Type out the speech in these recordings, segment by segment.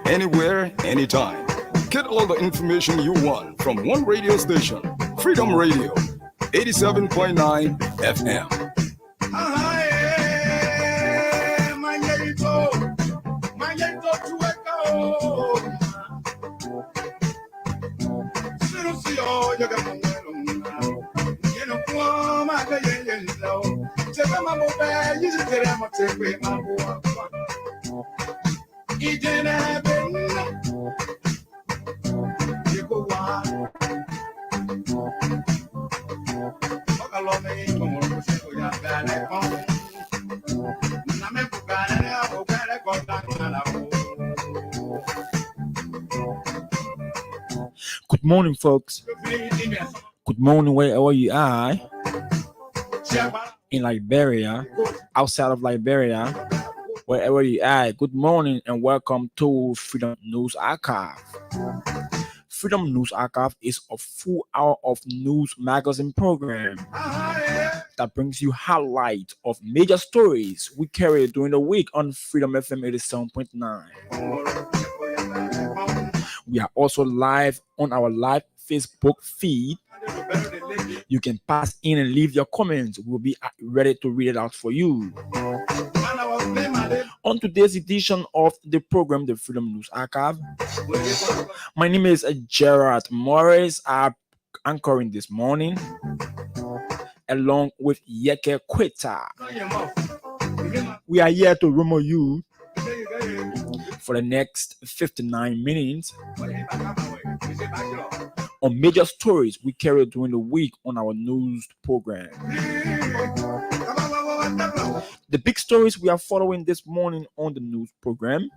Anywhere, anytime. Get all the information you want from one radio station. Freedom Radio, 87.9 FM. Good morning, folks. Good morning, wherever you are. In Liberia, outside of Liberia, wherever you are. Good morning and welcome to Freedom News Archive. Freedom News Archive is a full hour of news magazine program that brings you highlights of major stories we carry during the week on Freedom FM 87.9. We are also live on our live Facebook feed. You can pass in and leave your comments. We'll be ready to read it out for you. On today's edition of the program, the Freedom News Archive, my name is Gerard Morris. I'm anchoring this morning along with Yeke Kweta. We are here to rumor you for the next 59 minutes on major stories we carry during the week on our news program. The big stories we are following this morning on the news program: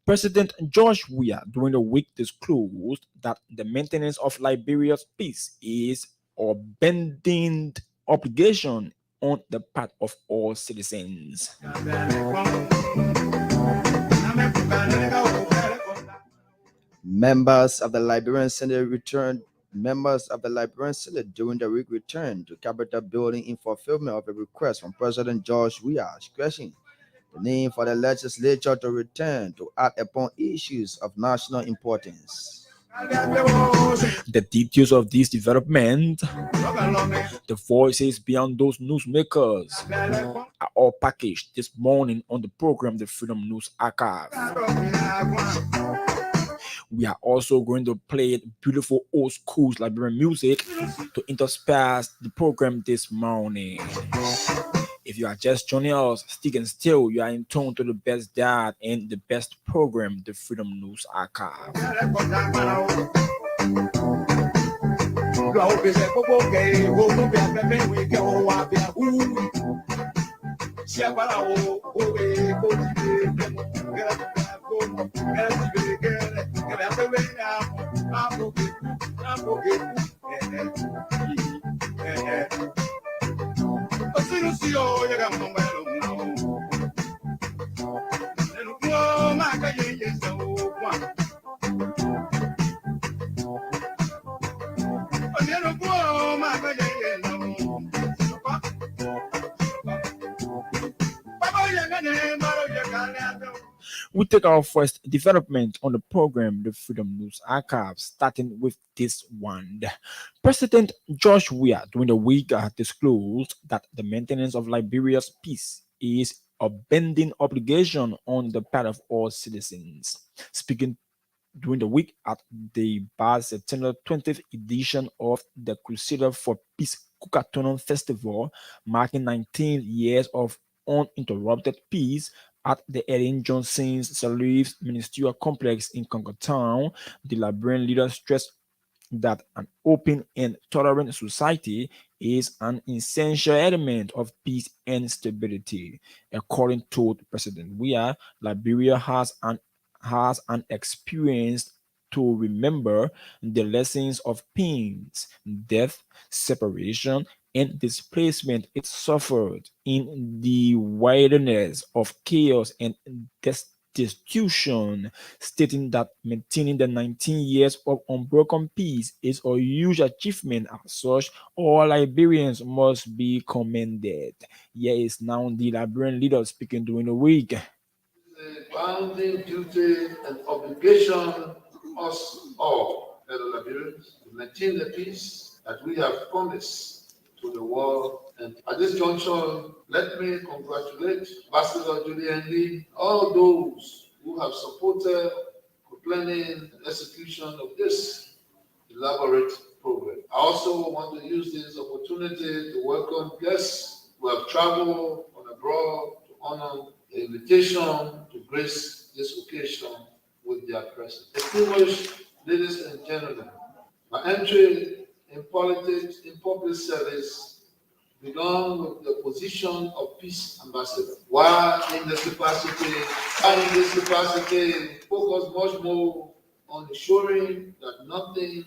President George Weah during the week disclosed that the maintenance of Liberia's peace is a binding obligation on the part of all citizens. Members of the Liberian Senate during the week returned to Capitol Building in fulfillment of a request from President George Weah, stressing the need for the legislature to return to act upon issues of national importance. The details of this development, the voices beyond those newsmakers, are all packaged this morning on the program, the Freedom News Archive. We are also going to play beautiful old school Liberian music to intersperse the program this morning. If you are just joining us, stick and still, you are in tune to the best dad and the best program, the Freedom News Archive. We take our first development on the program, the Freedom News Archive, starting with this one. President George Weah during the week disclosed that the maintenance of Liberia's peace is a binding obligation on the part of all citizens. Speaking during the week at the September 20th edition of the Crusader for Peace Kukatonon Festival, marking 19 years of uninterrupted peace at the Ellen Johnson Sirleaf Ministerial Complex in Congo Town, the Liberian leader stressed that an open and tolerant society is an essential element of peace and stability. According to President Weah, Liberia has an experience to remember the lessons of pains, death, separation, and displacement it suffered in the wilderness of chaos and destitution, stating that maintaining the 19 years of unbroken peace is a huge achievement. As such, all Liberians must be commended. Here is now the Liberian leader speaking during the week. The bounding duty and obligation of us all, fellow Liberians, to maintain the peace that we have promised to the world. And at this junction, let me congratulate Ambassador Julian Lee, all those who have supported the planning and execution of this elaborate program. I also want to use this opportunity to welcome guests who have traveled on abroad to honor the invitation to grace this occasion with their presence. Distinguished ladies and gentlemen, my entry in politics, in public service, began with the position of peace ambassador. While in this capacity, focus much more on ensuring that nothing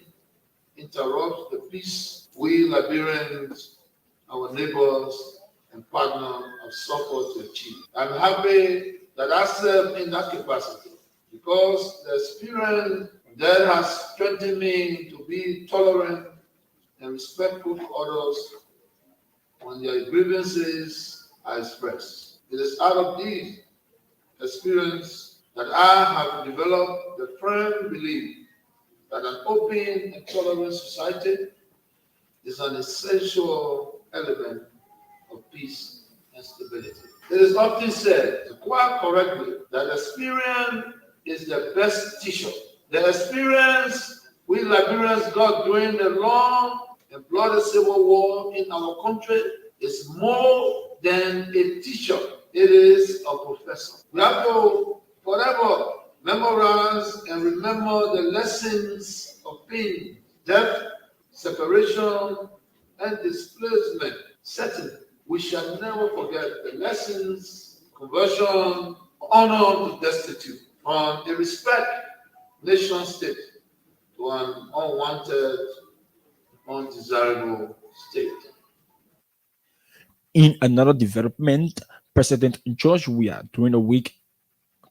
interrupts the peace we Liberians, our neighbors, and partners have suffered to achieve. I'm happy that I serve in that capacity because the experience that has strengthened me to be tolerant and respectful to others when their grievances are expressed. It is out of these experiences that I have developed the firm belief that an open and tolerant society is an essential element of peace and stability. It is often said, quite correctly, that experience is the best teacher. The experience we Liberians got during the long and bloody civil war in our country is more than a teacher. It is a professor. We have to forever memorize and remember the lessons of pain, death, separation, and displacement. Certainly, we shall never forget the lessons, conversion, honor to destitute, from a respect nation state to an unwanted, undesirable state. In another development, President George Weah during the week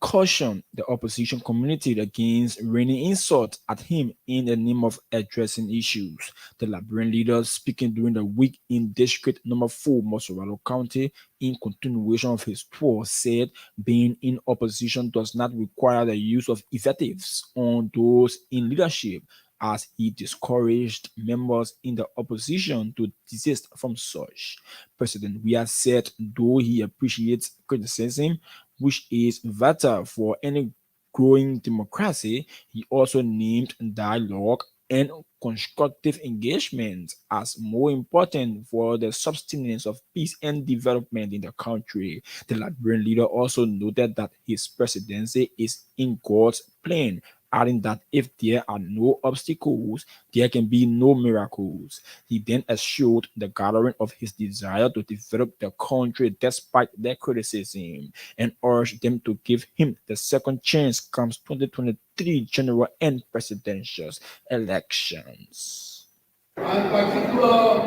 cautioned the opposition community against raining insults at him in the name of addressing issues. The Liberian leader speaking during the week in District Number 4, Mosoralo County, in continuation of his tour, said being in opposition does not require the use of invectives on those in leadership, as he discouraged members in the opposition to desist from such. President Weah said though he appreciates criticism, which is vital for any growing democracy, he also named dialogue and constructive engagement as more important for the sustenance of peace and development in the country. The Liberian leader also noted that his presidency is in God's plan, adding that if there are no obstacles, there can be no miracles. He then assured the gathering of his desire to develop the country despite their criticism and urged them to give him the second chance comes 2023 general and presidential elections. And particular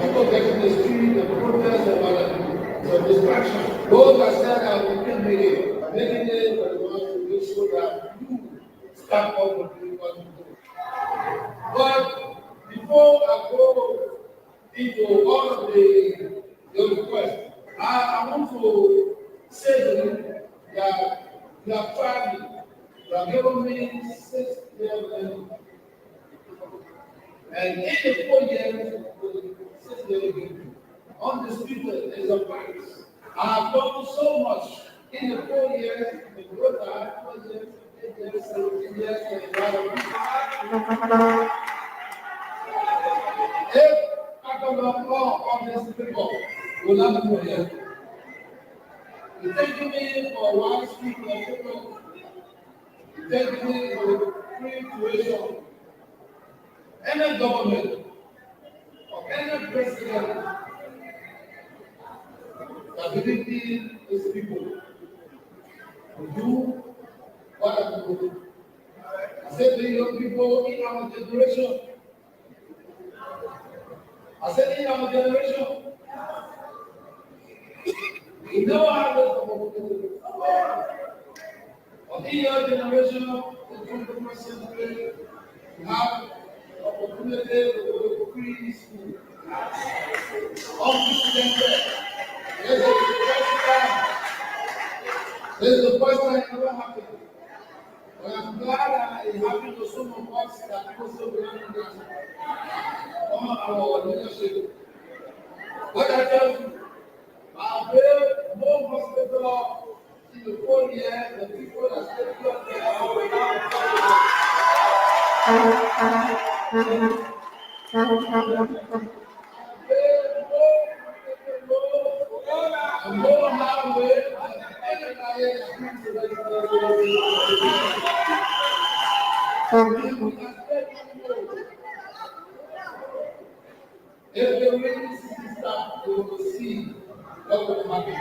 people getting the street and protest about the distraction. Those that said I will be making it for the ones to make sure that you start up with doing what you do. But before I go into all of the requests, I want to say to you that we are family. We are given 6 years and in the 4 years, 6 years undisputed is a fact. I have done so much in the 4 years, the growth I have 4 years, 8 years, 17 years, and if I come up all of these people, will not be here. You take me for one street of people, you take me for free tuition. Any government or any president that believes his people will do what I do. I said to the young people in our generation, we never have this opportunity. For in your generation, the 21st century, you have opportunity to go free school. Unprecedented. This is the first time it ever happened. But I'm glad that it happened to some of us that also belong in that. Our leadership. What I tell you, I built more hospital in the 4 years than people that stay here and more highway than anybody if the rainy season starts, you will see what will happen.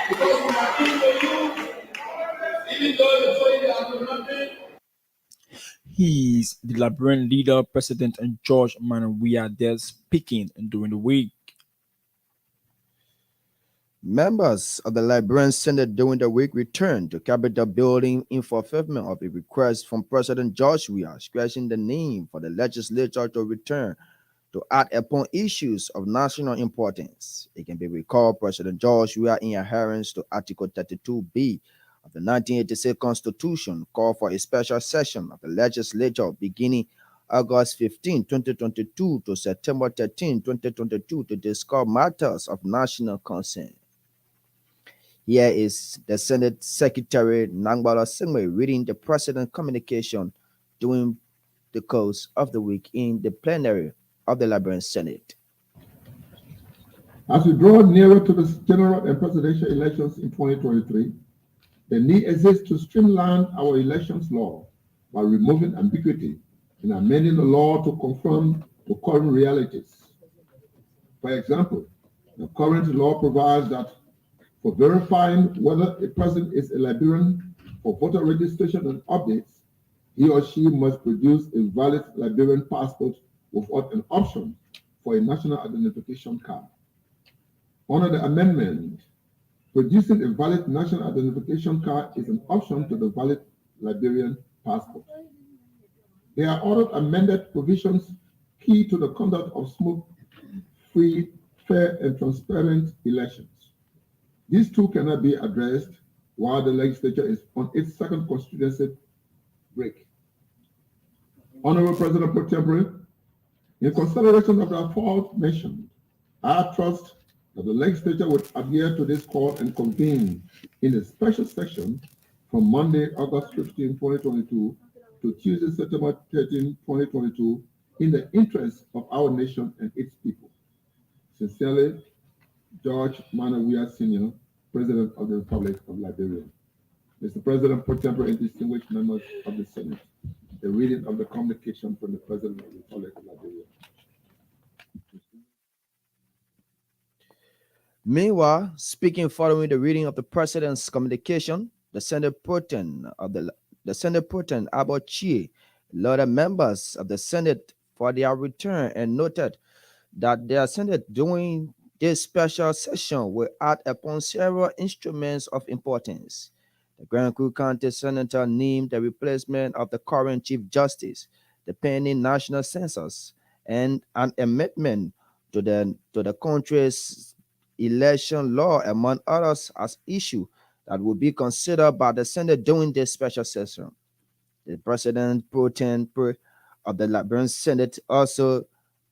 Because we are doing for you, even though you say you have nothing. He's the Liberian leader, President George Weah there speaking during the week. Members of the Liberian Senate during the week returned to Capitol building in fulfillment of a request from President George Weah, stressing the need for the legislature to return to act upon issues of national importance. It can be recalled President George Weah, in adherence to Article 32B of the 1986 Constitution, called for a special session of the legislature beginning August 15, 2022 to September 13, 2022 to discuss matters of national concern. Here is the Senate Secretary Nangbala Singwe reading the President's communication during the course of the week in the plenary of the Liberian Senate. As we draw nearer to the general and presidential elections in 2023, the need exists to streamline our elections law by removing ambiguity and amending the law to conform to current realities. For example, the current law provides that for verifying whether a person is a Liberian for voter registration and updates, he or she must produce a valid Liberian passport without an option for a national identification card. Under the amendment, producing a valid national identification card is an option to the valid Liberian passport. There are other amended provisions key to the conduct of smooth, free, fair, and transparent elections. These two cannot be addressed while the legislature is on its second constituency break. Honorable President Pro Tempore, in consideration of the aforementioned, I trust that the legislature would adhere to this call and convene in a special session from Monday, August 15, 2022 to Tuesday, September 13, 2022 in the interest of our nation and its people. Sincerely, George Weah Sr., President of the Republic of Liberia. Mr. President Pro Tempore and distinguished members of the Senate, the reading of the communication from the President of the Republic of Liberia. Meanwhile, speaking following the reading of the President's communication, the Senate Pro Tem Abochie lauded members of the Senate for their return and noted that their Senate during this special session will act upon several instruments of importance. The Grand Crew County Senator named the replacement of the current Chief Justice, the pending national census, and an amendment to the country's election law, among others, as issue that will be considered by the Senate during this special session. The President Pro Tempore of the Liberian Senate also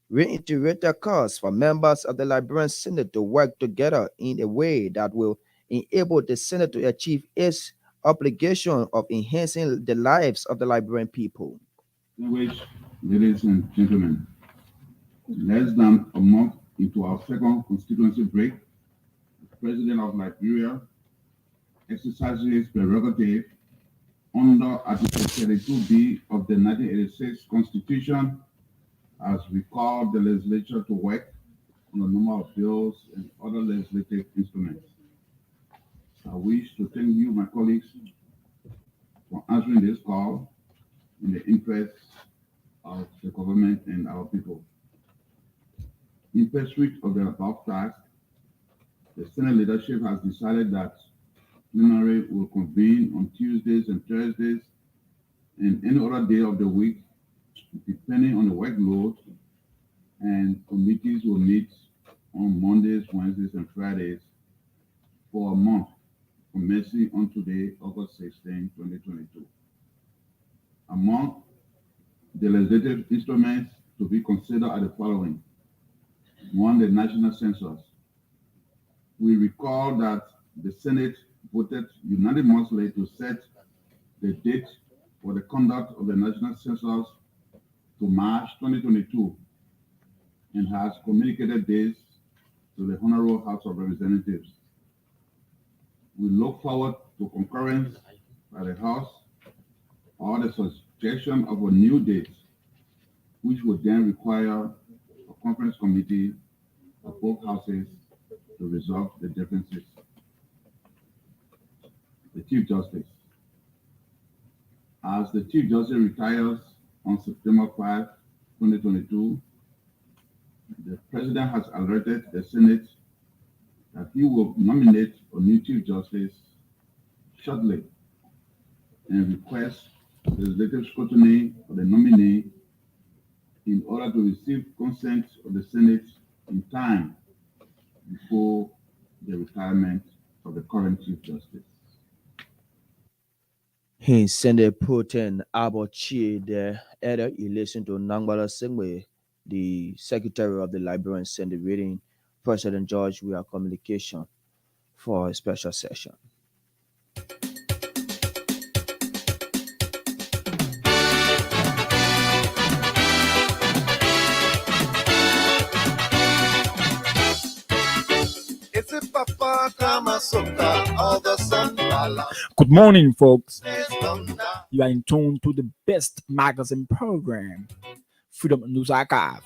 reiterated calls for members of the Liberian Senate to work together in a way that will enable the Senate to achieve its obligation of enhancing the lives of the Liberian people. Ladies and gentlemen, less than a month into our second constituency break, the President of Liberia exercises his prerogative under Article 32B of the 1986 Constitution as we call the legislature to work on a number of bills and other legislative instruments. I wish to thank you, my colleagues, for answering this call in the interest of the government and our people. In pursuit of the above task, the Senate leadership has decided that plenary will convene on Tuesdays and Thursdays and any other day of the week, depending on the workload, and committees will meet on Mondays, Wednesdays, and Fridays for a month, commencing on today, August 16, 2022. Among the legislative instruments to be considered are the following. One, the national census. We recall that the Senate voted unanimously to set the date for the conduct of the national census to March 2022 and has communicated this to the Honorable House of Representatives. We look forward to concurrence by the House or the suggestion of a new date, which would then require a conference committee of both houses to resolve the differences. The Chief Justice. As the Chief Justice retires on September 5, 2022, the President has alerted the Senate that he will nominate a new Chief Justice shortly and request legislative scrutiny of the nominee in order to receive consent of the Senate in time before the retirement of the current Chief Justice. He Senate Putin Abochi, the elder, you listen to Nangbala Singwe, the Secretary of the Liberian Senate, reading President George Weah communication for a special session. Good morning, folks. You are in tune to the best magazine program, Freedom News Archive.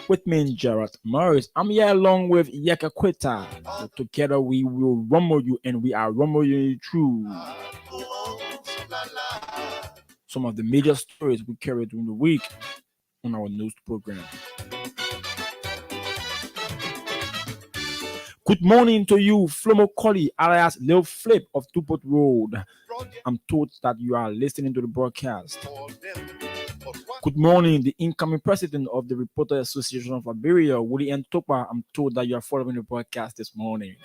With me, Gerald Morris. I'm here along with Yeka Kweta. Together, we will rumble you, and we are rumbling you through some of the major stories we carry during the week on our news program. Good morning to you, Flomo Colley, alias Lil Flip of Tupot Road. I'm told that you are listening to the broadcast. Good morning, the incoming president of the Reporter Association of Liberia, Willie N. Topa. I'm told that you are following the broadcast this morning.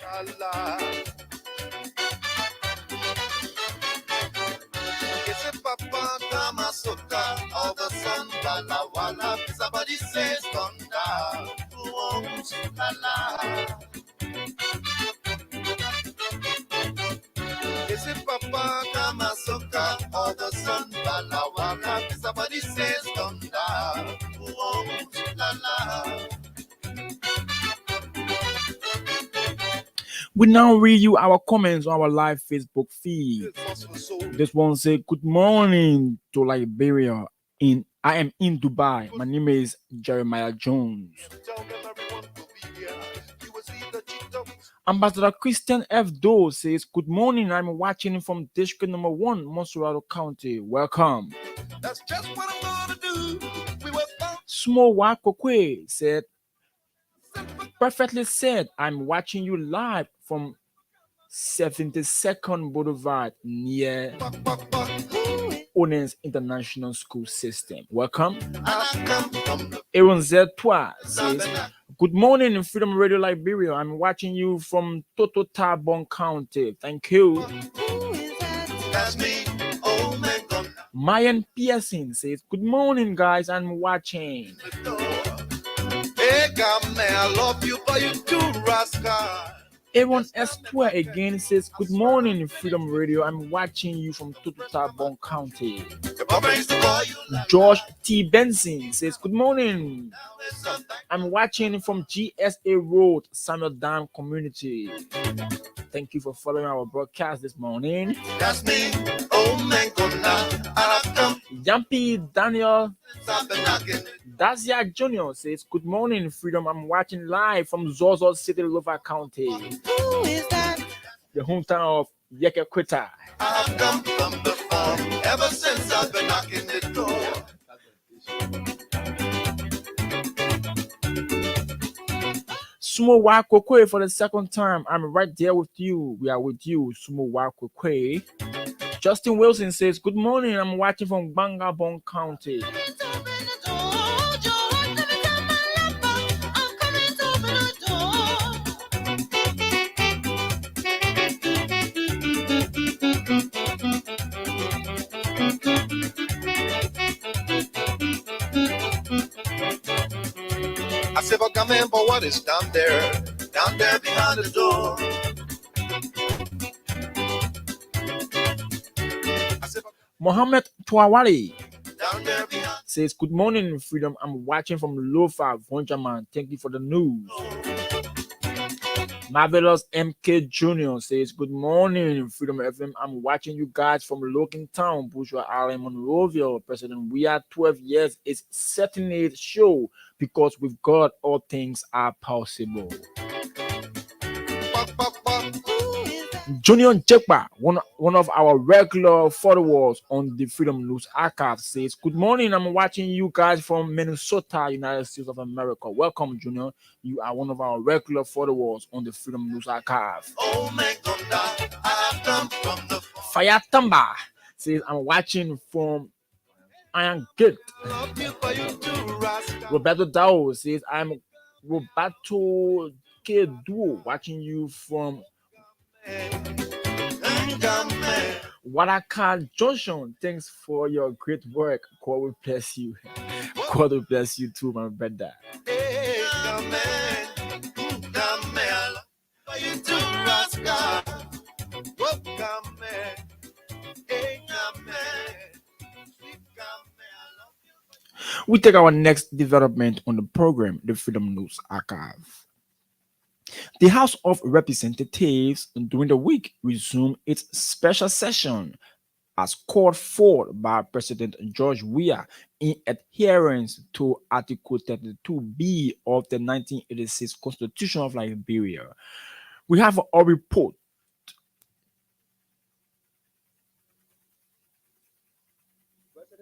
We now read you our comments on our live Facebook feed. This one says, good morning to Liberia. I am in Dubai. My name is Jeremiah Jones. Ambassador Christian F. Doe says, good morning. I'm watching from District Number 1, Monserrato County. Welcome. That's just what I'm gonna do. Small Wakokwe said, perfectly said. I'm watching you live from 72nd Boulevard near Onens International School System. Welcome. Aaron Z2 says, good morning, Freedom Radio Liberia. I'm watching you from Toto Tabon County. Thank you. Mayan Pearson says, good morning, guys. I'm watching. Hey, God, man, I love you, but you too, rascal. Aaron S2 again says, good morning, Freedom Radio. I'm watching you from Tututabon County. George T. Benson says, good morning. I'm watching from GSA Road, Samuel Dam Community. Thank you for following our broadcast this morning. That's me. Oh, man, Yampi Daniel Dazia Jr. says, good morning, Freedom. I'm watching live from Zozo City, Lova County. Who is that? The hometown of Yeke Kweta. I've come from the farm ever since I've been knocking the door. Sumo Wakokwe for the second time. I'm right there with you. We are with you, Sumo Wakokwe. Justin Wilson says, good morning. I'm watching from Bangabong County. I said, but come in, but what is down there behind the door? I said, Mohammed Tuawali down there behind says, good morning, Freedom. I'm watching from Lofa, Vonjaman. Thank you for the news. Marvelous MK Jr. says, good morning, Freedom FM. I'm watching you guys from Loking Town, Bourgeois Island, Monrovia. President, we are 12 years. It's certainly a show because with God, all things are possible. Junior Jekba, one of our regular followers on the Freedom News Archive, says, good morning. I'm watching you guys from Minnesota, United States of America. Welcome, Junior. You are one of our regular followers on the Freedom News Archive. oh my God, I have come from the Fire Tamba says, I'm watching from Iron Gate. love you for you too, Rasta. Roberto Dao says, I'm Roberto Keduo, watching you from Waraka Junction. Thanks for your great work. God will bless you. God will bless you too, my brother. We take our next development on the program, the Freedom News Archive. The House of Representatives during the week resumed its special session as called for by President George Weah in adherence to Article 32B of the 1986 Constitution of Liberia. We have a report.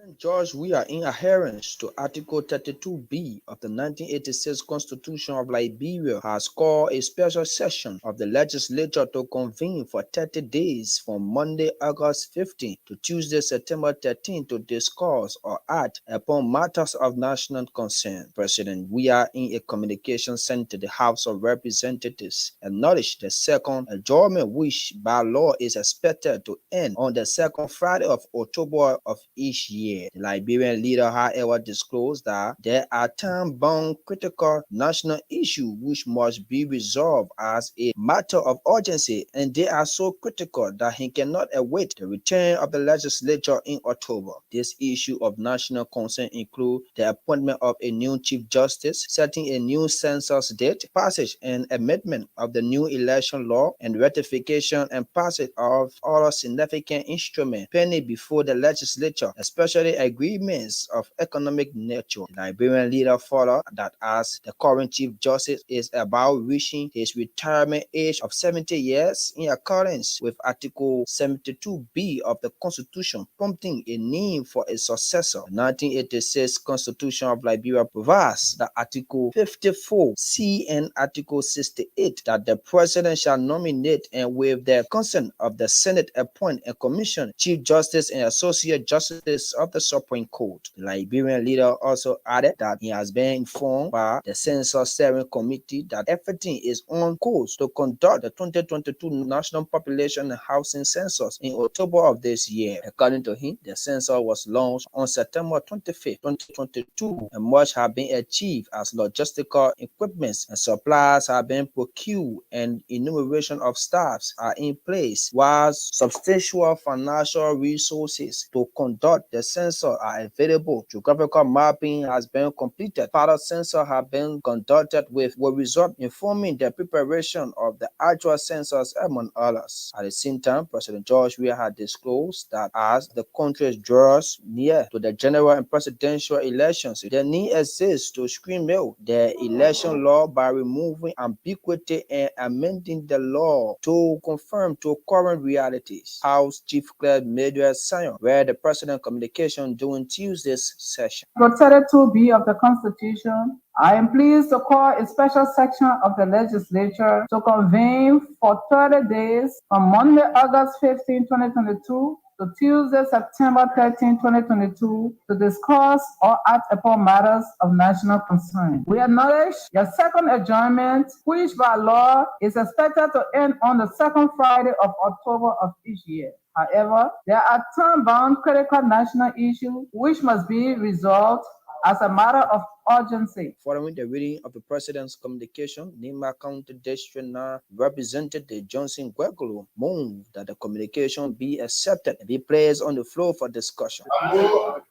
President George Weah, in adherence to Article 32B of the 1986 Constitution of Liberia, has called a special session of the legislature to convene for 30 days from Monday, August 15 to Tuesday, September 13 to discuss or act upon matters of national concern. President Weah, in a communication sent to the House of Representatives, acknowledged the second adjournment, which by law is expected to end on the second Friday of October of each year. The Liberian leader, however, disclosed that there are time-bound critical national issues which must be resolved as a matter of urgency, and they are so critical that he cannot await the return of the legislature in October. This issue of national concern include the appointment of a new Chief Justice, setting a new census date, passage and amendment of the new election law, and ratification and passage of other significant instruments pending before the legislature, especially agreements of economic nature. The Liberian leader followed that as the current Chief Justice is about reaching his retirement age of 70 years in accordance with Article 72B of the Constitution, prompting a need for a successor. The 1986 Constitution of Liberia provides that Article 54C and Article 68 that the President shall nominate and with the consent of the Senate appoint and commission Chief Justice and Associate Justice of the Supreme Court. The Liberian leader also added that he has been informed by the Census Steering Committee that everything is on course to conduct the 2022 National Population and Housing Census in October of this year. According to him, the census was launched on September 25, 2022, and much have been achieved as logistical equipments and supplies have been procured and enumeration of staffs are in place, while substantial financial resources to conduct the census are available. Geographical mapping has been completed. Pilot census have been conducted with result informing the preparation of the actual census among others. At the same time, President George Weah had disclosed that as the country draws near to the general and presidential elections, the need exists to screenwrite the election law by removing ambiguity and amending the law to conform to current realities. House Chief Clerk Major Sion read the President communication during Tuesday's session. Article 32B of the Constitution I am pleased to call a special section of the legislature to convene for 30 days from Monday, August 15, 2022 to Tuesday, September 13, 2022 to discuss or act upon matters of national concern. We acknowledge your second adjournment, which by law is expected to end on the second Friday of October of each year. However, there are time-bound critical national issues which must be resolved as a matter of urgency. Following the reading of the President's communication, Nima County District now Representative Johnson Gwegulu moved that the communication be accepted and be placed on the floor for discussion. I move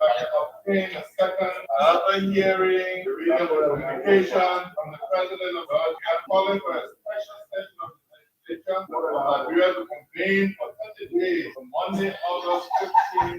obtain a second after hearing the reading of the communication from the President of Georgia, calling for a special session of the legislature for Liberia to convene for 30 days from Monday, August 15th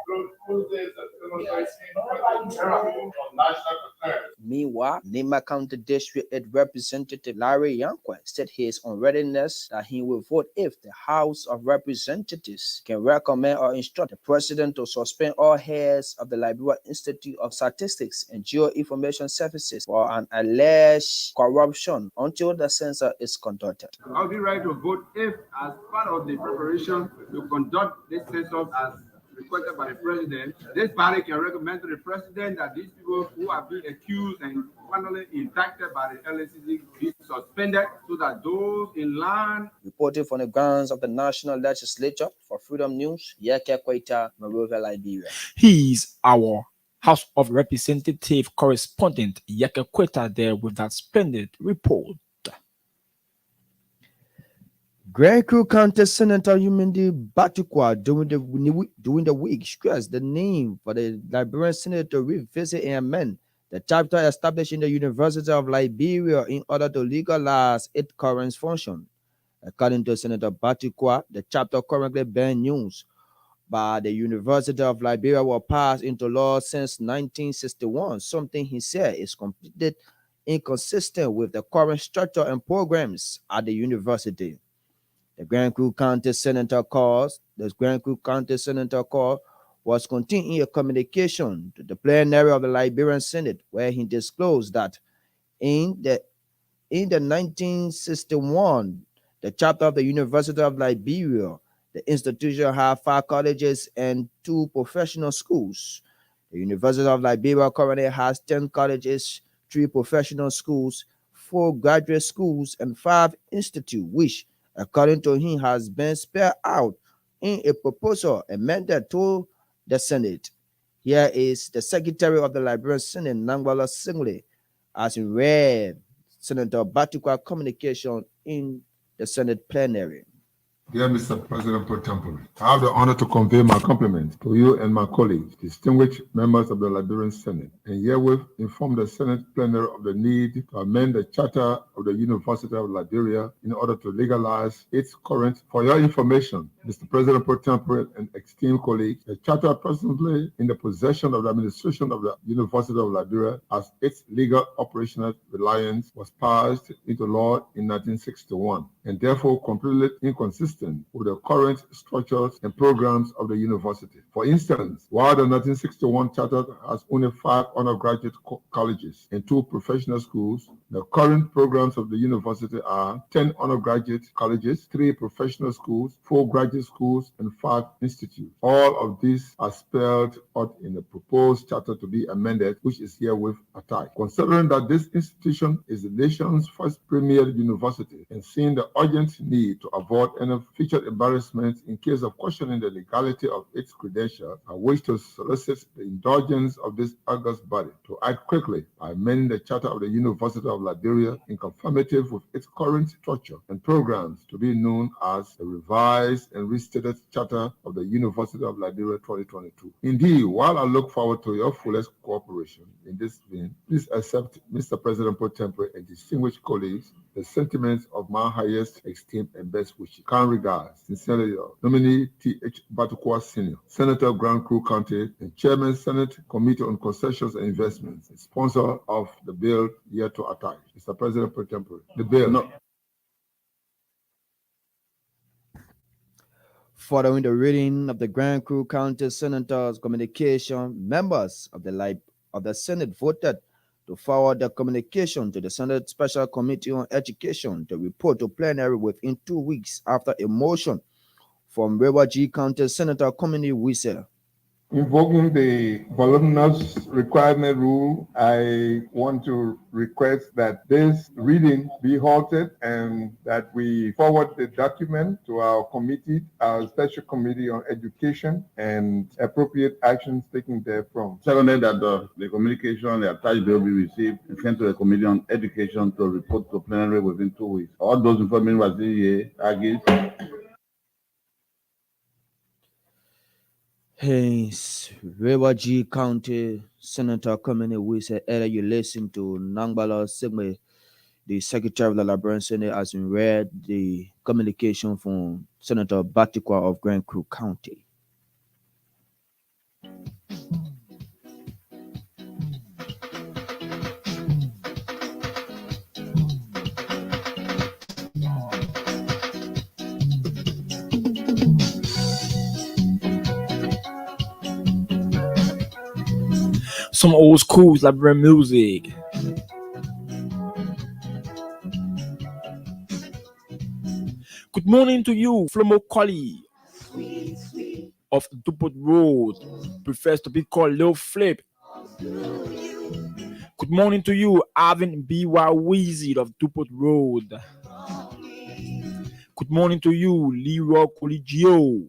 through Tuesday, September 13th, 2022 on national concerns. Meanwhile, Nima County District Representative Larry Yankwe said he is on readiness that he will vote if the House of Representatives can recommend or instruct the President to suspend all heads of the Liberia Institute of Statistics and Geoinformation Services for an alleged corruption until the census is conducted. I'll be ready to vote if, as part of the preparation to conduct this census as requested by the President, this body can recommend to the President that these people who are being accused and finally indicted by the LACC be suspended so that those in line. Reporting from the grounds of the National Legislature for Freedom News, Yeke Kwaita, Monrovia, Liberia. He's our House of Representative correspondent, Yeke Kweta, there with that splendid report. Grand Crew County Senator Yumindi Batukwa during the week stressed the need for the Liberian Senate to revisit and amend the chapter established in the University of Liberia in order to legalize its current function. According to Senator Batukwa, the chapter currently being used by the University of Liberia was passed into law since 1961, something he said is completely inconsistent with the current structure and programs at the university. The Grand Crew County Senator was contained in a communication to the plenary of the Liberian Senate, where he disclosed that in the 1961, the chapter of the University of Liberia, the institution had 5 colleges and 2 professional schools. The University of Liberia currently has 10 colleges, 3 professional schools, 4 graduate schools, and 5 institutes, which, according to him, has been spelled out in a proposal amended to the Senate. Here is the Secretary of the Liberian Senate, Nangwala Singley, as he read Senator Batukwa's communication in the Senate plenary. Dear Mr. President Pro Tempore, I have the honor to convey my compliments to you and my colleagues, distinguished members of the Liberian Senate, and herewith inform the Senate plenary of the need to amend the charter of the University of Liberia in order to legalize its current. For your information, Mr. President Pro Tempore and esteemed colleagues, the charter presently in the possession of the administration of the University of Liberia as its legal operational reliance was passed into law in 1961 and therefore completely inconsistent with the current structures and programs of the university. For instance, while the 1961 charter has only 5 undergraduate colleges and 2 professional schools, the current programs of the university are 10 undergraduate colleges, 3 professional schools, 4 graduate schools, and 5 institutes. All of these are spelled out in the proposed charter to be amended, which is herewith attached. Considering that this institution is the nation's first premier university and seeing the urgent need to avoid any future embarrassment in case of questioning the legality of its credentials, I wish to solicit the indulgence of this august body to act quickly by amending the charter of the University of Liberia in conformity with its current structure and programs to be known as the revised and restated charter of the University of Liberia 2022. Indeed, while I look forward to your fullest cooperation in this vein, please accept, Mr. President Pro Tempore and distinguished colleagues, the sentiments of my highest esteem and best wishes. Kind regards, sincerely, nominee T.H. Batukwa Sr., Senator of Grand Crew County and Chairman Senate Committee on Concessions and Investments, and sponsor of the bill here to attach. Mr. President Pro Tempore, the bill. No. Following the reading of the Grand Crew County Senator's communication, members of the Senate voted to forward the communication to the Senate Special Committee on Education to report to plenary within 2 weeks after a motion from River G County Senator Community Wise. Invoking the voluminous requirement rule, I want to request that this reading be halted and that we forward the document to our committee, our Special Committee on Education, and appropriate actions taken therefrom. Seconded, that the communication, the attached bill be received and sent to the Committee on Education to report to plenary within 2 weeks. All those in favor was against. Hence, River G County Senator Community Wise earlier you listen to Nangbala Sigme, the Secretary of the Librarian Senate, has read the communication from Senator Batikwa of Grand Crew County. Some old school library music. Good morning to you, Flomo Collie of Dupont Road, prefers to be called Lil Flip. Good morning to you, Alvin B.Y. Weezy of Dupont Road. Good morning to you, Leroy Coligio.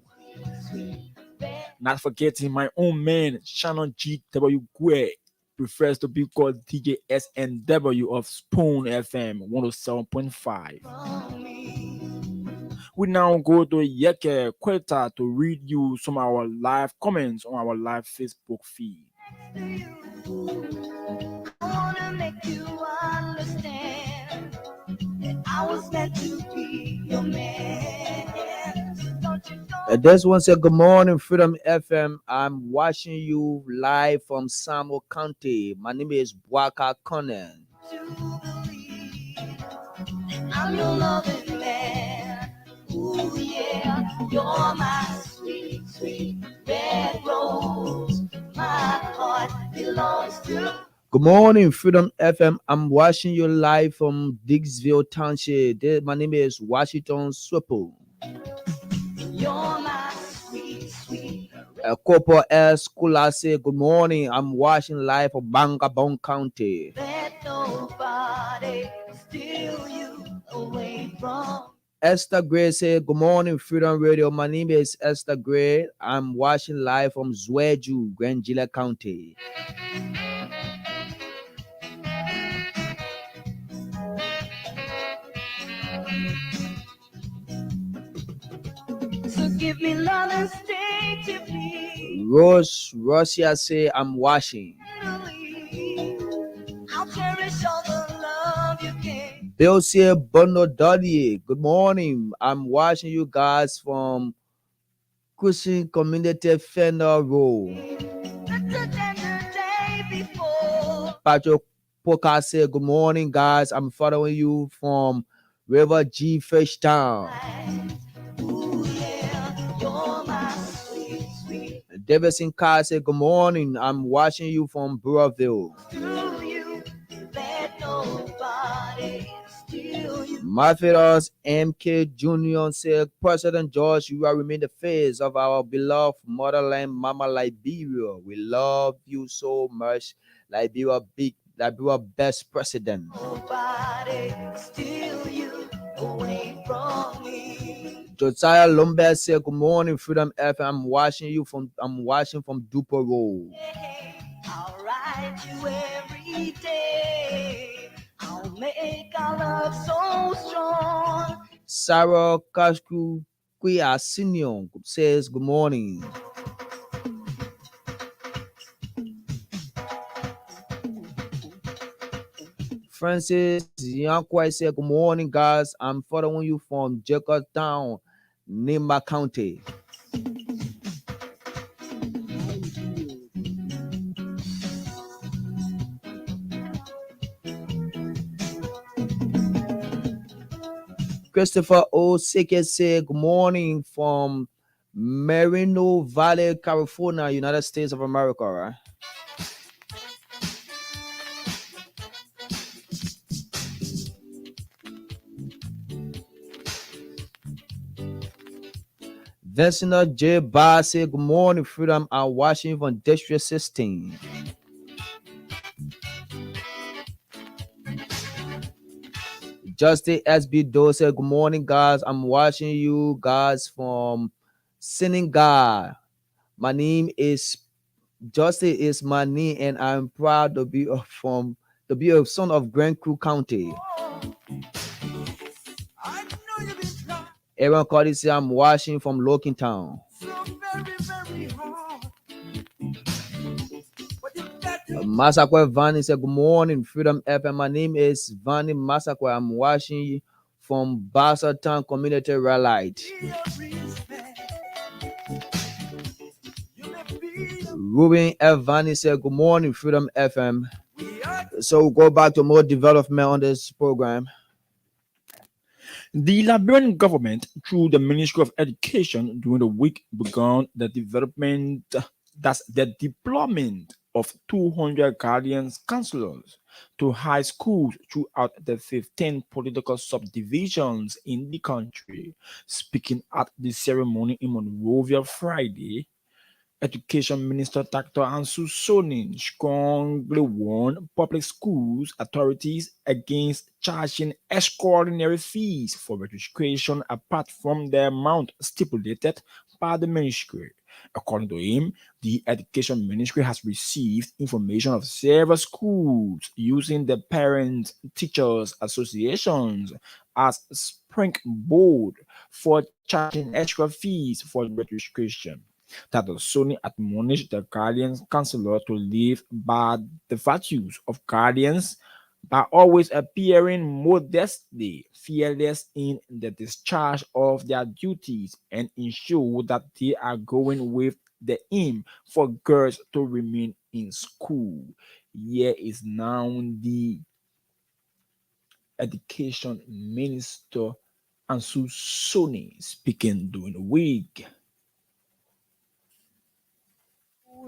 Not forgetting my own man, Shannon G.W. Gwe, prefers to be called DJ SNW of Spoon FM 107.5. We now go to Yeke Kweta to read you some of our live comments on our live Facebook feed. I wanna make you understand that I was meant to be your man. Don't you know? This one said, good morning, Freedom FM. I'm watching you live from Samo County. My name is Bwaka Conan. I'm your loving man. Ooh, yeah, you're my sweet, sweet red rose. My heart belongs to. Good morning, Freedom FM. I'm watching you live from Dixville Township. My name is Washington Swiple. You're my sweet, sweet. Corporal S. Kula say, good morning. I'm watching live from Bangabong County. Let nobody steal you away from. Esther Gray said, good morning, Freedom Radio. My name is Esther Gray. I'm watching live from Zweju, Grand Gila County. So give me love and stay to me. Rose Russia say, I'm watching. I'll cherish all the love you gave. Bill say, Bono Dodie. Good morning. I'm watching you guys from Christian Community Fender Road. Patrick Poka said, good morning, guys. I'm following you from River G Fish Town. Ooh, yeah, you're my sweet, sweet. Davidson Carr said, good morning. I'm watching you from Burrville. Through you, let nobody steal you. Matthews MK Jr. said, President George, you will remain the face of our beloved motherland, Mama Liberia. We love you so much. Liberia best president. Nobody steal you away from me. Josiah Lombard said, good morning, Freedom FM. I'm watching from Duper Road. Hey, I'll ride you every day. I'll make our love so strong. Sarah Kashku Kuya Senior says, good morning. Francis Yankwai said, good morning, guys. I'm following you from Jacobstown, Nimba County. Christopher Oseke said, good morning from Merino Valley, California, United States of America. Right? Vincent J. Barr say good morning, Freedom and Washington District 16. Justice S.B. Doe said good morning, guys. I'm watching you guys from Senegal. My name is Justice is my name, and I'm proud to be a son of Grand Crew County. Aaron Cody said I'm watching from Lokintown. Masakwe Vani said, good morning, Freedom FM. My name is Vani Masakwe. I'm watching you from Bassertown Community Rally. Ruben F. Vani said, good morning, Freedom FM. So we'll go back to more development on this program. The Liberian government, through the Ministry of Education, during the week began the deployment of 200 guardians counselors to high schools throughout the 15 political subdivisions in the country. Speaking at the ceremony in Monrovia Friday, Education Minister Dr. Ansu Sonin strongly warned public schools authorities against charging extraordinary fees for registration apart from the amount stipulated by the ministry. According to him, the Education Ministry has received information of several schools using the Parent Teachers Associations as springboard for charging extra fees for registration. That Sony admonished the guardians counselor to live by the virtues of guardians by always appearing modestly, fearless in the discharge of their duties, and ensure that they are going with the aim for girls to remain in school. Here is now the Education Minister Ansu Sony speaking during the week.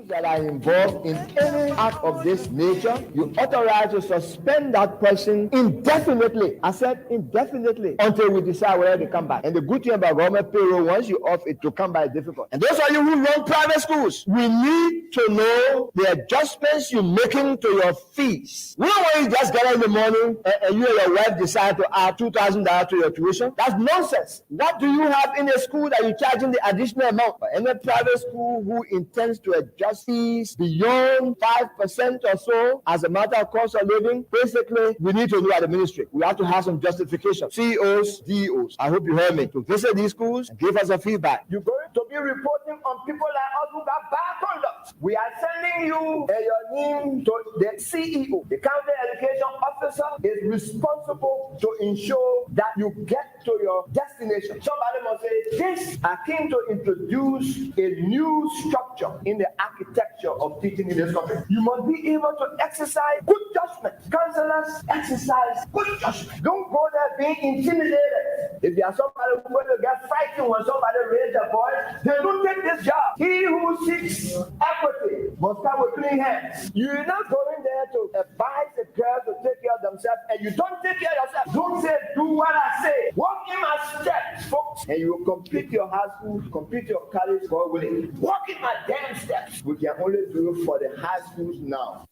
That are involved in any act of this nature, you authorize to suspend that person indefinitely. I said indefinitely until we decide whether they come back. And the good thing about government payroll, once you off it, to come back is difficult. And those of you who run private schools, we need to know the adjustments you're making to your fees. We don't want you just get up in the morning and you and your wife decide to add $2,000 to your tuition. That's nonsense. What do you have in a school that you're charging the additional amount? For any private school who intends to adjust fees beyond 5% or so as a matter of cost of living, basically, we need to know at the ministry. We have to have some justification. CEOs, DEOs, I hope you heard me, to visit these schools and give us a feedback. You're going to be reporting on people like us who got bad conduct. We are sending you your name to the CEO. The county education officer is responsible to ensure that you get to your destination. Somebody must say, this akin to introduce a new structure in the architecture of teaching in this country. You must be able to exercise good judgment. Counselors exercise good judgment. Don't go there being intimidated. If you are somebody who's going to get frightened when somebody raises their voice, then don't take this job. He who seeks equity must come with clean hands. You're not going there to advise the girls to take care of themselves, and you don't take care of yourself. Don't say, do what I say. Walk in my steps, folks, and you will complete your high school, complete your college, God willing. Walk in my damn steps. We can only do it for the high schools now.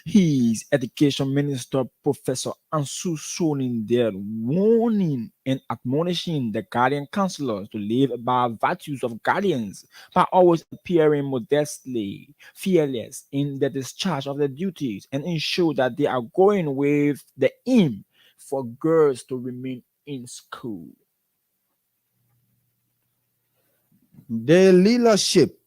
His Education Minister, Professor Ansu Sonin, there warning and admonishing the guardian counselors to live by virtues of guardians by always appearing modestly, fearless in the discharge of their duties, and ensure that they are going with the aim for girls to remain in school. The leadership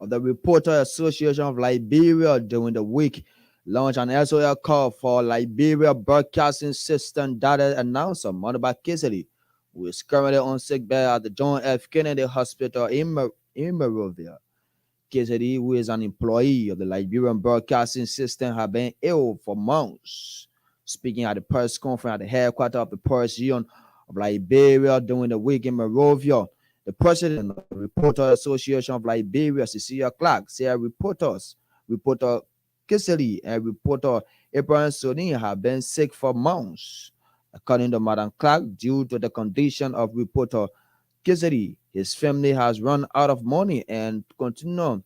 of the Reporter Association of Liberia during the week launched an SOL call for Liberia Broadcasting System data announcer Monoba Kisely, who is currently on sick bed at the John F. Kennedy Hospital in Monrovia. Kisely, who is an employee of the Liberian Broadcasting System, has been ill for months. Speaking at the press conference at the headquarters of the Press Union of Liberia during the week in Monrovia, the president of the Reporter Association of Liberia, Cecilia Clark, said Reporter Kisely and reporter Abraham Sonin have been sick for months. According to Madam Clark, due to the condition of reporter Kizeri, his family has run out of money and continue.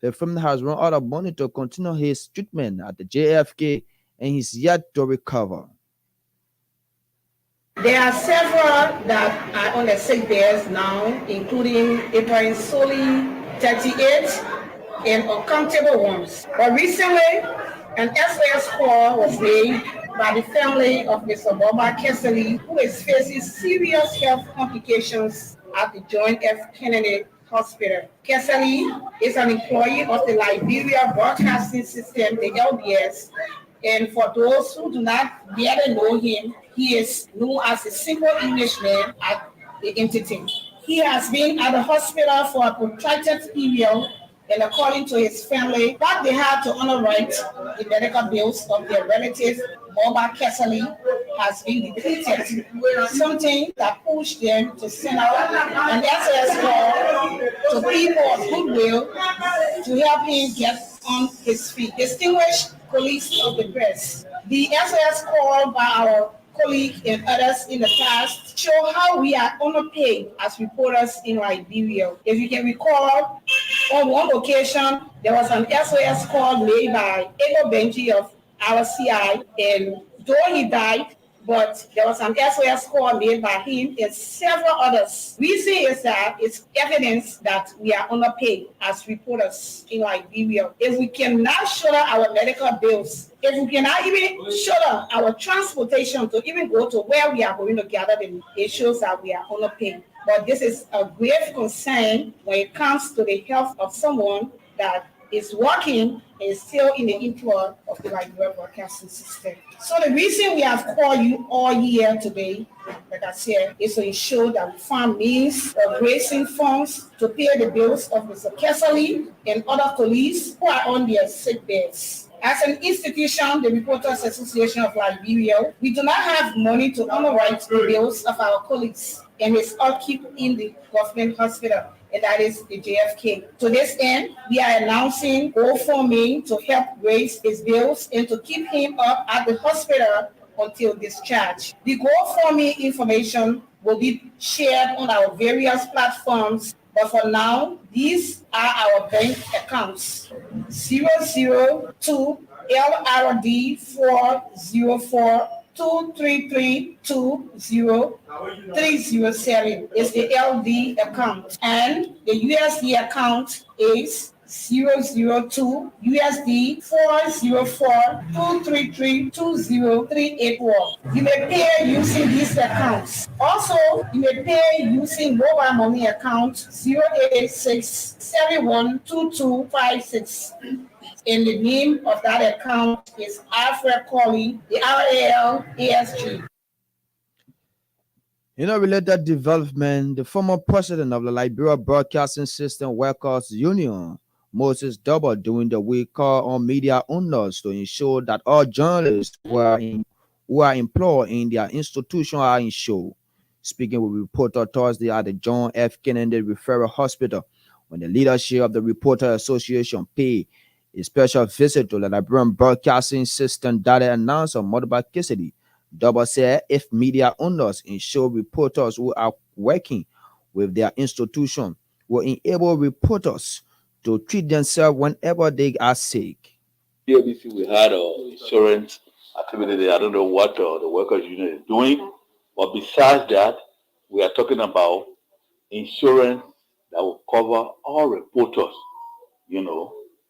The family has run out of money to continue his treatment at the JFK, and he's yet to recover. There are several that are on the sick beds now, including Ibrahim Soli, 38, and uncountable ones. But recently, an SOS call was made by the family of Mr. Boba Kessley, who is facing serious health complications at the John F. Kennedy Hospital. Kessley is an employee of the Liberia Broadcasting System, the LBS, and for those who do not yet know him, he is known as a simple Englishman at the entity. He has been at the hospital for a protracted period, and according to his family, that they had to underwrite the medical bills of their relative, Boba Kessley, has been depleted, something that pushed them to send out an SOS call to people of goodwill to help him get on his feet. Distinguished colleagues of the press, the SOS call by our colleague and others in the past show how we are underpaid as reporters in Liberia. If you can recall, on one occasion, there was an SOS call made by Ego Benji of RCI, and though he died, but there was an SOS call made by him and several others. Reason is that it's evidence that we are underpaid as reporters in Liberia. If we cannot shoulder our medical bills, if we cannot even shoulder our transportation to even go to where we are going to gather them, it shows that we are underpaid. But this is a grave concern when it comes to the health of someone that is working and is still in the employ of the Liberia Broadcasting System. So the reason we have called you all here today, like I said, is to ensure that we find means of raising funds to pay the bills of Mr. Kessley and other colleagues who are on their sick beds. As an institution, the Reporters Association of Liberia, we do not have money to underwrite the bills of our colleagues and his upkeep in the government hospital, and that is the JFK. To this end, we are announcing GoFundMe to help raise his bills and to keep him up at the hospital until discharge. The GoFundMe information will be shared on our various platforms, but for now, these are our bank accounts: 002 LRD 404 23320 is the LD account, and the USD account is 002 USD 404 23320 You may pay using these accounts. Also, you may pay using mobile money account 086 712256. And the name of that account is Alfred Colley, the RALASG. In a related development, the former president of the Liberia Broadcasting System Workers Union, Moses Double, during the week called on media owners to ensure that all journalists who are employed in their institution are insured. Speaking with reporter Thursday at the John F. Kennedy Referral Hospital, when the leadership of the Reporter Association paid a special visit to the Liberian Broadcasting System data announcer Modiba Kisedi, Double said if media owners ensure reporters who are working with their institution will enable reporters to treat themselves whenever they are sick. PABC, we had insurance activity. I don't know what the workers union is doing, but besides that, we are talking about insurance that will cover all reporters.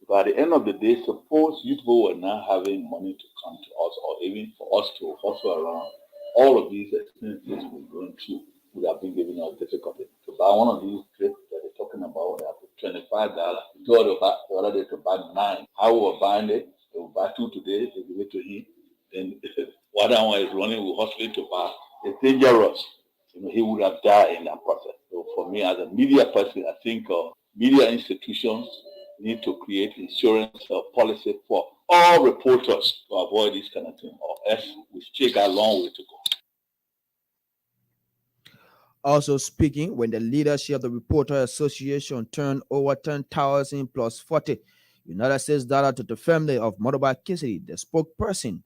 By the end of the day, suppose you people were not having money to come to us, or even for us to hustle around, all of these expenses we're going through would have been giving us difficulty. To buy one of these trips that they're talking about, they have to $25. We told the other day to buy 9. How we were buying it, they will buy 2 today, they give it to him. Then one one is running, we hustling to buy. It's dangerous. He would have died in that process. So for me, as a media person, I think media institutions need to create insurance policy for all reporters to avoid this kind of thing, or else we still got a long way to go. Also speaking, when the leadership of the Reporter Association turned over 10,000 plus 40 United States dollars to the family of Modiba Kisedi, the spokesperson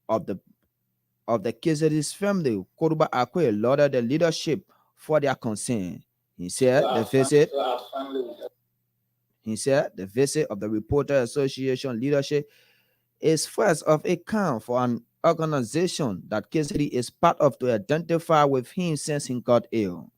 of the Kisedi's family, Koruba Akwe, lauded the leadership for their concern. He said the visit of the Reporter Association leadership is first of a kind for an organization that KCD is part of to identify with him since he got ill.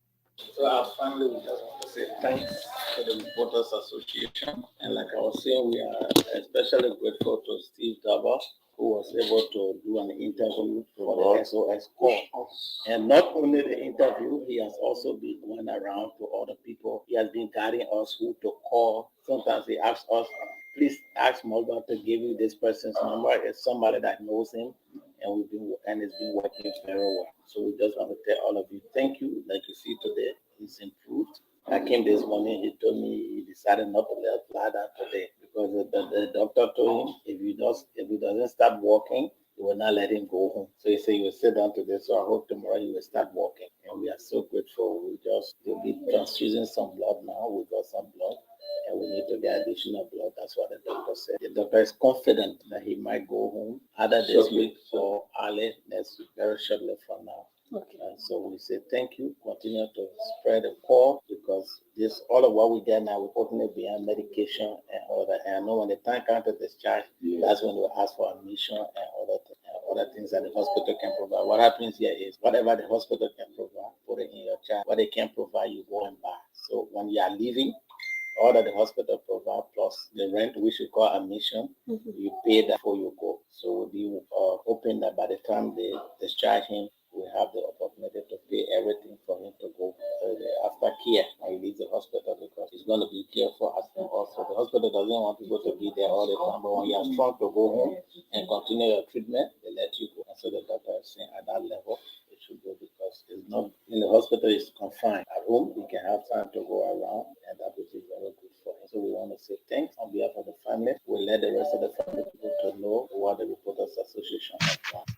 So our family, we just want to say thanks to the Reporters Association. And like I was saying, we are especially grateful to Steve Dabas, who was able to do an interview for the SOS call. And not only the interview, he has also been going around to other people. He has been guiding us who to call. Sometimes he asks us, please ask Mulva to give you this person's number. It's somebody that knows him, and it's been working very well. So we just want to tell all of you, thank you. Like you see today, he's improved. I came this morning, he told me he decided not to let fly that today because the doctor told him if he doesn't start walking, he will not let him go home. So he said he will sit down today. So I hope tomorrow he will start walking. And we are so grateful. They'll be transfusing some blood now. We got some blood. And we need to get additional blood. That's what the doctor said. The doctor is confident that he might go home either this week or early next week, very shortly from now. Okay. And so we say thank you. Continue to spread the call because this all of what we get now, we're putting it behind medication and all that. And I know when the time comes to discharge, that's when we'll ask for admission and other things that the hospital can provide. What happens here is whatever the hospital can provide, put it in your child. What they can provide, you go and buy. So when you are leaving, all that the hospital provide plus the rent, which we call admission, you pay that before you go. So we'll be hoping that by the time they discharge him, we have the opportunity to pay everything for him to go after care when he leaves the hospital because he's going to be careful as him also. The hospital doesn't want people to be there all the time, but when you are strong to go home and continue your treatment, they let you go. And so the doctor is saying at that level, it should go because it's not in the hospital, it's confined. At home, he can have time to go around, and that will be very good for him. So we want to say thanks on behalf of the family. We'll let the rest of the family people to know what the Reporters Association has done.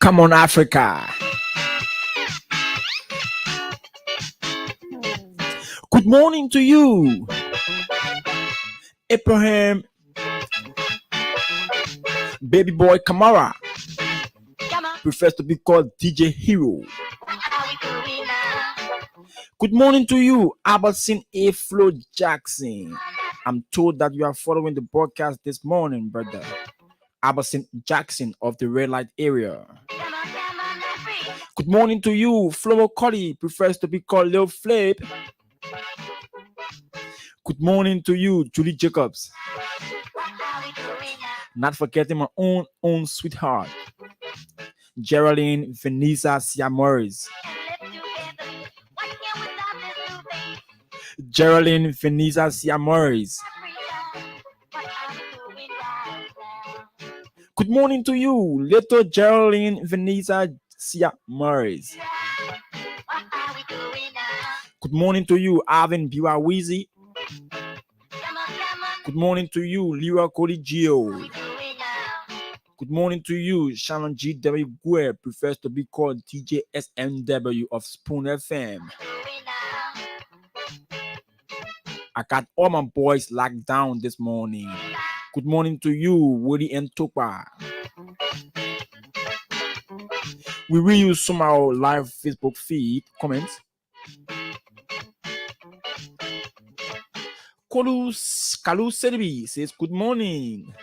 Come on, Africa. Good morning to you, Abraham Baby Boy Kamara. Prefers to be called DJ Hero. Good morning to you, Albertson A. Flo Jackson. I'm told that you are following the broadcast this morning, brother. Albertson Jackson of the red light area. Good morning to you, Flo Cuddy. Prefers to be called Lil Flip. Good morning to you, Julie Jacobs. Not forgetting my own sweetheart, Geraldine Vanessa Siamores. Geraldine Vanessa Siamores. Good morning to you, little Geraldine Vanessa Siamores. Good morning to you, Alvin Biwawizi. Good morning to you, Lyra Coligio. Good morning to you, Shannon G.W. Guer, prefers to be called DJ SMW of Spoon FM. I got all my boys locked down this morning. Good morning to you, Woody and Topa. We reuse some of our live Facebook feed comments. Kalu Serbi says, good morning.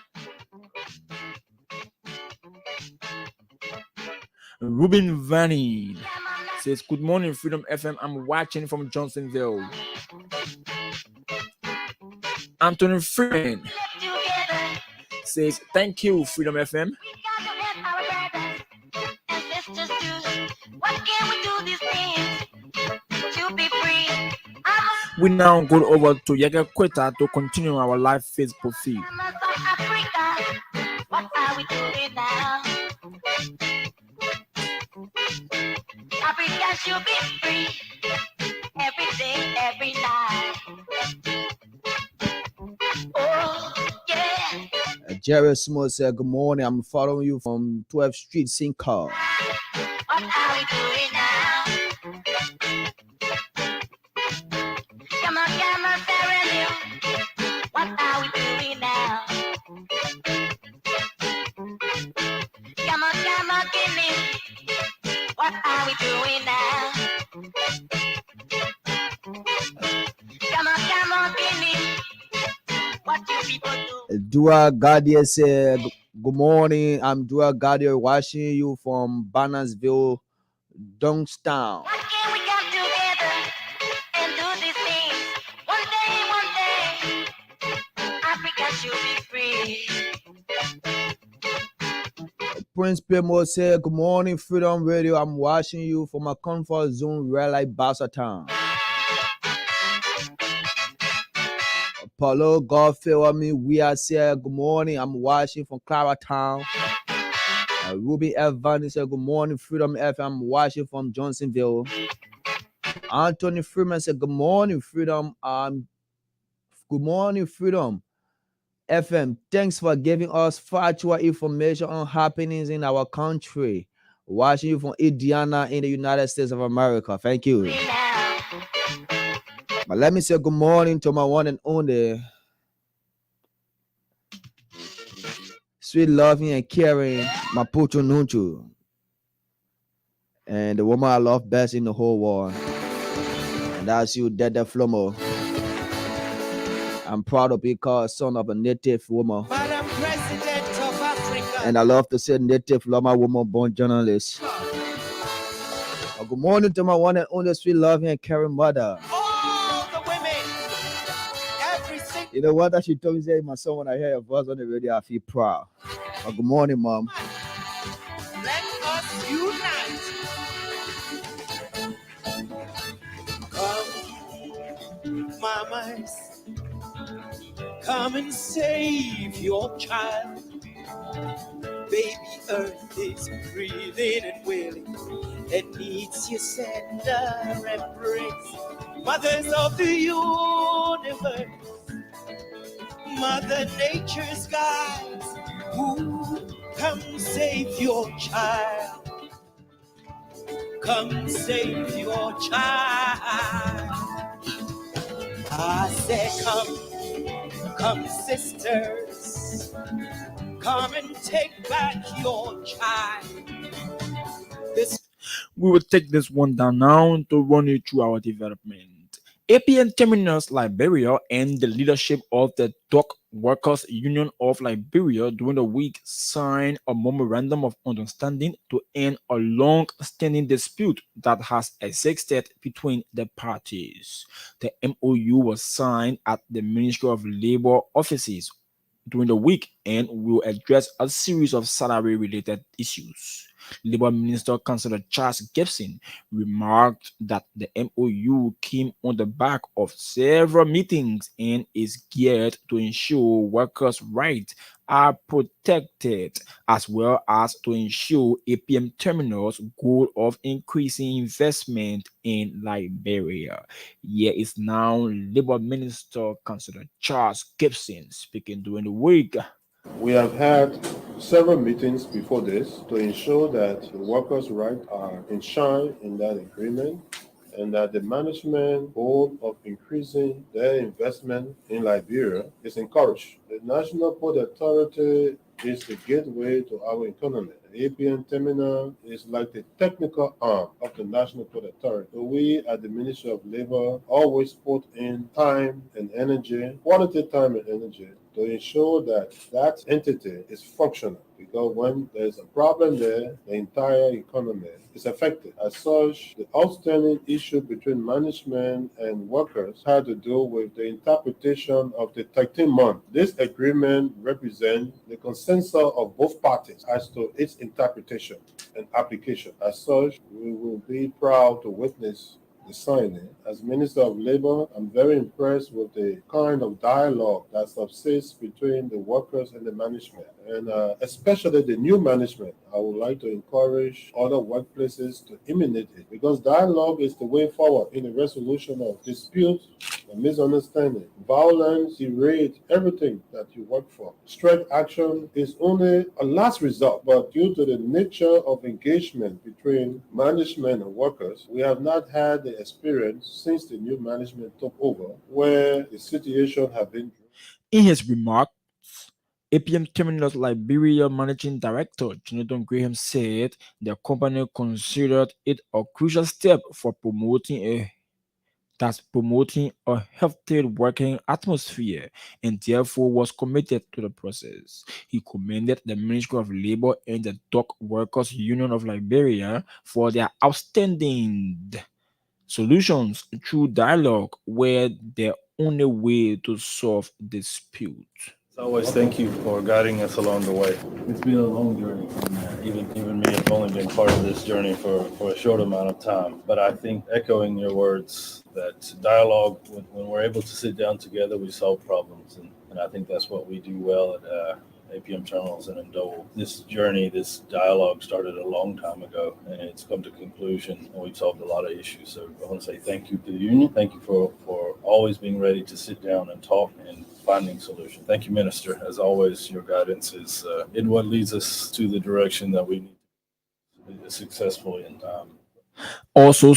Ruben Vanny says, good morning, Freedom FM. I'm watching from Johnsonville. Anthony Freeman says, thank you, Freedom FM. We now go over to Yaga Quetta to continue our live Facebook feed. What are we doing now? Africa should be free every day, every night. Oh, yeah. Jerry Smith said, good morning. I'm following you from 12th Street, St. Carl. What are we doing now? Come on, Sarah. What are we doing now? Come on, give me. What are we doing now? Come on, give me. What you people do? Dua Gadier said, good morning. I'm Dua Gadier watching you from Bannersville, Youngstown. Why can't we come together and do these things? One day, Africa should be free. Prince Pimo said, good morning, Freedom Radio. I'm watching you from a comfort zone, Red Light Town. Paulo Godfield, we are said, good morning. I'm watching from Claratown. Ruby Evans said, good morning, Freedom FM. I'm watching from Johnsonville. Anthony Freeman said, good morning, Freedom. Good morning, Freedom FM. Thanks for giving us factual information on happenings in our country. Watching you from Indiana in the United States of America. Thank you. But let me say good morning to my one and only sweet, loving, and caring Maputo Nunchu. And the woman I love best in the whole world. And that's you, Dede Flomo. I'm proud to be called son of a native woman. Madam President of Africa. And I love to say native Loma woman born journalist. Good morning to my one and only sweet, loving, and caring mother. All the women. Every single. You know what? That she told me, say, my son, when I hear your voice on the radio, I feel proud. Good morning, Mom. Let us unite. Come, mamas. Come and save your child. Baby Earth is breathing and wailing and needs your tender embrace. Mothers of the universe, Mother Nature's guides, who come save your child. Come save your child. I said, come sisters, come and take back your child. We will take this one down now to run you through our development. APN Terminus Liberia and the leadership of the Dock Workers Union of Liberia during the week signed a memorandum of understanding to end a long-standing dispute that has existed between the parties. The MOU was signed at the Ministry of Labor offices during the week and will address a series of salary-related issues. Labor Minister Councillor Charles Gibson remarked that the MOU came on the back of several meetings and is geared to ensure workers' rights are protected, as well as to ensure APM Terminal's goal of increasing investment in Liberia. Here is now Labor Minister Councillor Charles Gibson speaking during the week. We have had several meetings before this to ensure that the workers' rights are enshrined in that agreement and that the management goal of increasing their investment in Liberia is encouraged. The National Port Authority is the gateway to our economy. The APN terminal is like the technical arm of the National Port Authority. So we at the Ministry of Labor always put in time and energy, quality time and energy, to ensure that that entity is functional. Because when there's a problem there, the entire economy is affected. As such, the outstanding issue between management and workers had to do with the interpretation of the 13-month. This agreement represents the consensus of both parties as to its interpretation and application. As such, we will be proud to witness the signing. As Minister of Labor, I'm very impressed with the kind of dialogue that subsists between the workers and the management, and especially the new management. I would like to encourage other workplaces to imitate it, because dialogue is the way forward in the resolution of disputes and misunderstanding. Violence degrades everything that you work for. Strike action is only a last result, but due to the nature of engagement between management and workers, we have not had the experience since the new management took over where the situation has been. In his remarks, APM Terminals Liberia Managing Director Jonathan Graham said the company considered it a crucial step for promoting a healthy working atmosphere and therefore was committed to the process. He commended the Ministry of Labor and the Dock Workers Union of Liberia for their outstanding solutions through dialogue were the only way to solve disputes. As always, thank you for guiding us along the way. It's been a long journey, and even me have only been part of this journey for a short amount of time. But I think echoing your words, that dialogue, when we're able to sit down together, we solve problems, and I think that's what we do well at APM Terminals and in Dole. This journey, this dialogue started a long time ago, and it's come to conclusion, and we've solved a lot of issues. So I want to say thank you to the union. Thank you for always being ready to sit down and talk and finding solutions. Thank you, Minister. As always, your guidance is in what leads us to the direction that we need to be successful in. Also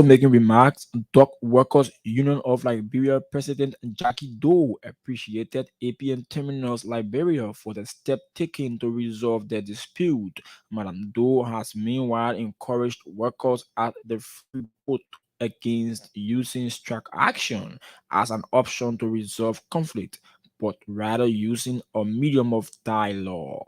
making remarks, Dock Workers Union of Liberia President Jackie Doe appreciated APM Terminals Liberia for the step taken to resolve the dispute. Madam Doe has meanwhile encouraged workers at the freeport against using strike action as an option to resolve conflict, but rather using a medium of dialogue.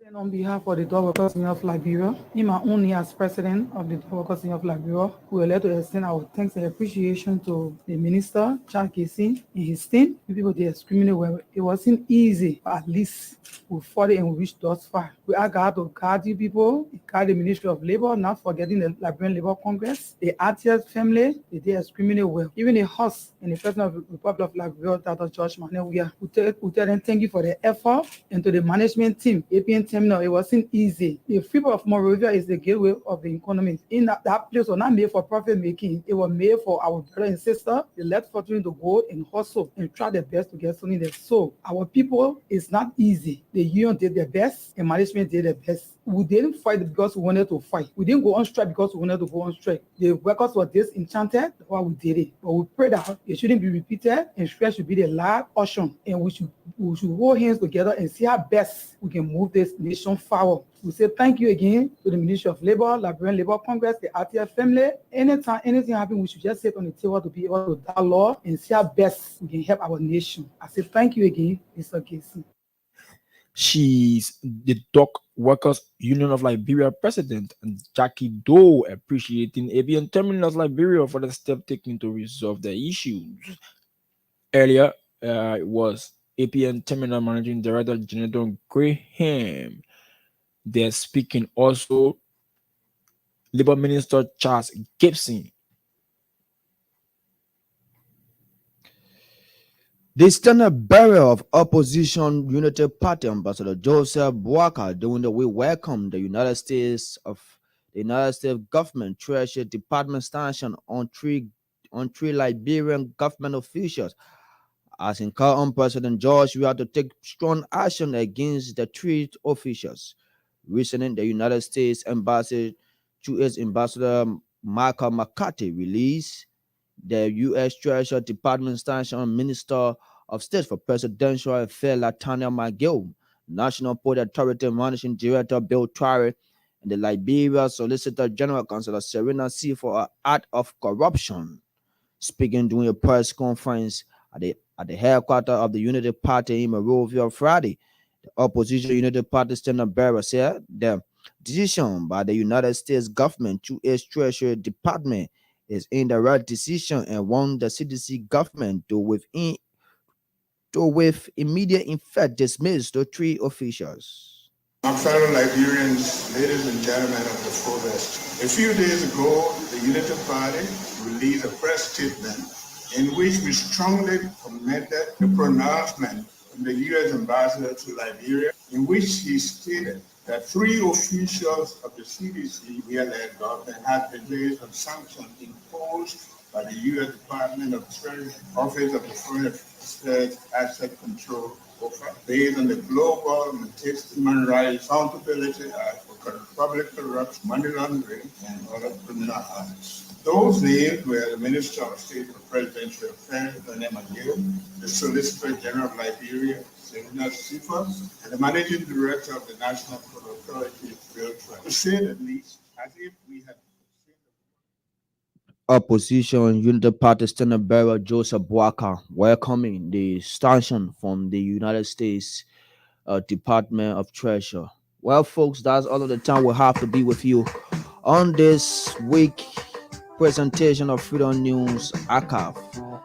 And on behalf of the Dog Workers Union of Liberia, in my own name as president of the Dog Workers Union of Liberia, we would like to extend our thanks and appreciation to the minister, Charles Casey, and his team. The people they extremely well. It wasn't easy, but at least we fought it and we reached thus far. We are glad to guard you people, guard the Ministry of Labor, not forgetting the Liberian Labor Congress, the RTS family, they did extremely well. Even the host and the president of the Republic of Liberia, Dr. George Manuel, we tell them thank you for the effort, and to the management team, APN Terminal, it wasn't easy. The Freeport of Monrovia is the gateway of the economy. In that place was not made for profit making, it was made for our brother and sister. They left fortune to go and hustle and try their best to get something there. So our people, it's not easy. The union did their best and management did their best. We didn't fight because we wanted to fight. We didn't go on strike because we wanted to go on strike. The workers were disenchanted, that's why we did it. But we pray that it shouldn't be repeated, and strike should be the last option. And we should hold hands together and see how best we can move this nation forward. We say thank you again to the Ministry of Labor, Liberian Labor Congress, the RTF family. Anytime anything happens, we should just sit on the table to be able to dialogue and see how best we can help our nation. I say thank you again, Mr. Casey. She's the Dock Workers Union of Liberia President and Jackie Doe appreciating APM Terminals Liberia for the step taken to resolve the issues. Earlier, it was APM Terminal Managing Director Jonathan Graham. They're speaking also Labor Minister Charles Gibson. The standard bearer of Opposition Unity Party Ambassador Joseph Boaka during the week welcomed the United States government Treasury Department sanction on three Liberian government officials, asking current President George Weah to take strong action against the three officials. Recently, the United States Embassy, U.S. Ambassador Michael McCarthy, released the U.S. Treasury Department sanction on Minister of State for Presidential Affairs Latanya McGill, National Port Authority Managing Director Bill Twary, and the Liberia Solicitor General Councilor Serena C. for an act of corruption. Speaking during a press conference at the headquarters of the Unity Party in Monrovia Friday, the Opposition Unity Party standard bearer said the decision by the United States government to its Treasury Department is in the right decision and want the CDC government to with immediate effect dismiss the three officials. My fellow Liberians, ladies and gentlemen of the forest, a few days ago, the Unity Party released a press statement in which we strongly commended the pronouncement from the U.S. Ambassador to Liberia, in which he stated that three officials of the CDC led government had been based on sanctions imposed by the U.S. Department of Treasury, Office of the Foreign Affairs Asset Control, based on the Global Human Rights Accountability Act for public corruption, money laundering, and other criminal acts. Those names were the Minister of State for Presidential Affairs, Latanya McGill, the Solicitor General of Liberia, Nas Archive, and the Managing Director of the National Port Authority, Bill Trent. To say the least, as if we had Opposition Unity Party Standard Bearer Joseph Boaka welcoming the stanchion from the United States Department of Treasury. Well, folks, that's all of the time we have to be with you on this week presentation of Freedom News Archive.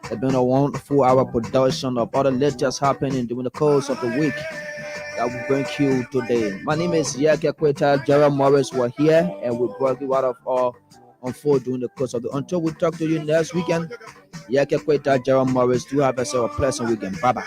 It's been a wonderful hour production of all the latest happening during the course of the week that we bring you today. My name is Yake Kweta. Gerald Morris were here, and we brought you out of all unfold during the course of the. Until we talk to you next weekend, Yake Kweta, Gerald Morris. Do have yourself a pleasant weekend. Bye bye.